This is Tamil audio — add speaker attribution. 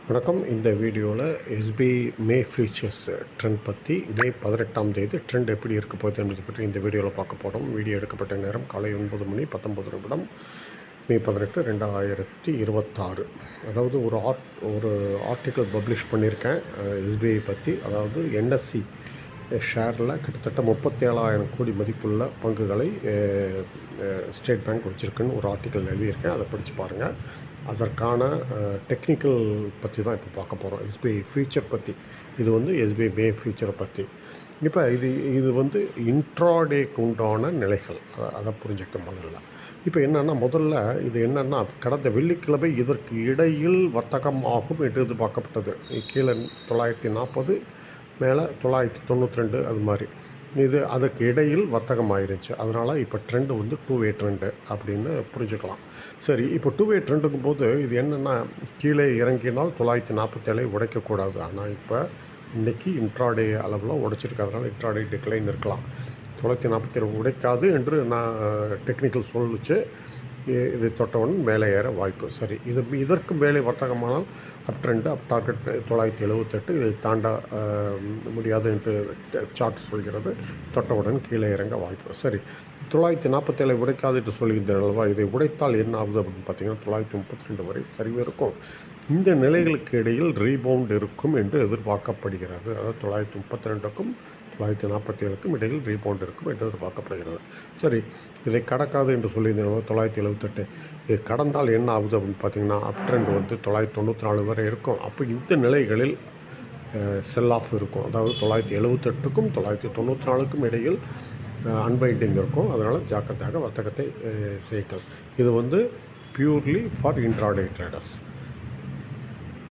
Speaker 1: வணக்கம். இந்த வீடியோவில் எஸ்பிஐ மே ஃபியூச்சர்ஸ் ட்ரெண்ட் பற்றி மே 18ஆம் தேதி ட்ரெண்ட் எப்படி இருக்க போகுது என்பதை பற்றி இந்த வீடியோவில் பார்க்க போகிறோம். வீடியோ எடுக்கப்பட்ட நேரம் காலை 9 மணி 19 நிமிடம் மே 18, 2026. அதாவது ஒரு ஆர்டிக்கல் பப்ளிஷ் பண்ணியிருக்கேன் எஸ்பிஐ பற்றி. அதாவது என்எஸ்சி ஷேரில் கிட்டத்தட்ட 37,000 கோடி மதிப்புள்ள பங்குகளை ஸ்டேட் பேங்க் வச்சுருக்குன்னு ஒரு ஆர்டிக்கல் எழுதியிருக்கேன். அதை படித்து பாருங்கள். அதற்கான டெக்னிக்கல் பற்றி தான் இப்போ பார்க்க போகிறோம். எஸ்பிஐ ஃபியூச்சர் பற்றி. இது வந்து எஸ்பிஐ மே ஃபியூச்சரை பற்றி. இப்போ இது வந்து இன்ட்ராடேக்கு உண்டான நிலைகள், அதை புரிஞ்சுக்க முதல்ல. இப்போ முதல்ல இது என்னென்னா, கடந்த வெள்ளிக்கிழமை இதற்கு இடையில் வர்த்தகம் ஆகும் என்று எதிர்பார்க்கப்பட்டது. கீழே 940, மேலே 992, அது மாதிரி. அதுக்கு இடையில் வர்த்தகம் ஆயிருச்சு. அதனால் இப்போ ட்ரெண்டு வந்து 2-வே ட்ரெண்டு அப்படின்னு புரிஞ்சுக்கலாம். சரி, இப்போ 2-வே ட்ரெண்டுங்கும் போது இது என்னென்னா, கீழே இறங்கினால் 947 உடைக்கக்கூடாது. ஆனால் இப்போ இன்றைக்கி இன்ட்ராடே அளவில் உடைச்சிருக்கு. அதனால் இன்ட்ராடே டிக்ளைன் இருக்கலாம். 947 உடைக்காது என்று நான் டெக்னிக்கல் சொல்லிச்சு. இது தொட்டவுடன் மேலே ஏற வாய்ப்பு. சரி, இதற்கு மேலே வர்த்தகமானால் அப் ட்ரெண்டு, அப் டார்கெட் 978, இதை தாண்ட முடியாது என்று சார்ட் சொல்கிறது. தொட்டவுடன் கீழே இறங்க வாய்ப்பு. சரி, 947 உடைக்காது என்று சொல்கின்றனவா? இதை உடைத்தால் என்ன ஆகுது அப்படின்னு பார்த்தீங்கன்னா 932 வரை சரிவு இருக்கும். இந்த நிலைகளுக்கு இடையில் ரீபவுண்ட் இருக்கும் என்று எதிர்பார்க்கப்படுகிறது. அதாவது 932க்கும் 947க்கும் இடையில் ரீபவுண்ட் இருக்கும் என்று எதிர்பார்க்கப்படுகிறது. சரி, இதை கடக்காது என்று சொல்லியிருந்தோம் 978. இது கடந்தால் என்ன ஆகுது அப்படின்னு பார்த்தீங்கன்னா அப் ட்ரெண்ட் வந்து 994 வரை இருக்கும். அப்போ இந்த நிலைகளில் செல் ஆஃப் இருக்கும். அதாவது 978க்கும் 994க்கும் இடையில் அன்பைண்டிங் இருக்கும். அதனால் ஜாக்கிரதையாக வர்த்தகத்தை செய்யுங்கள். இது வந்து பியூர்லி ஃபார் இன்ட்ராடே ட்ரேடர்ஸ்.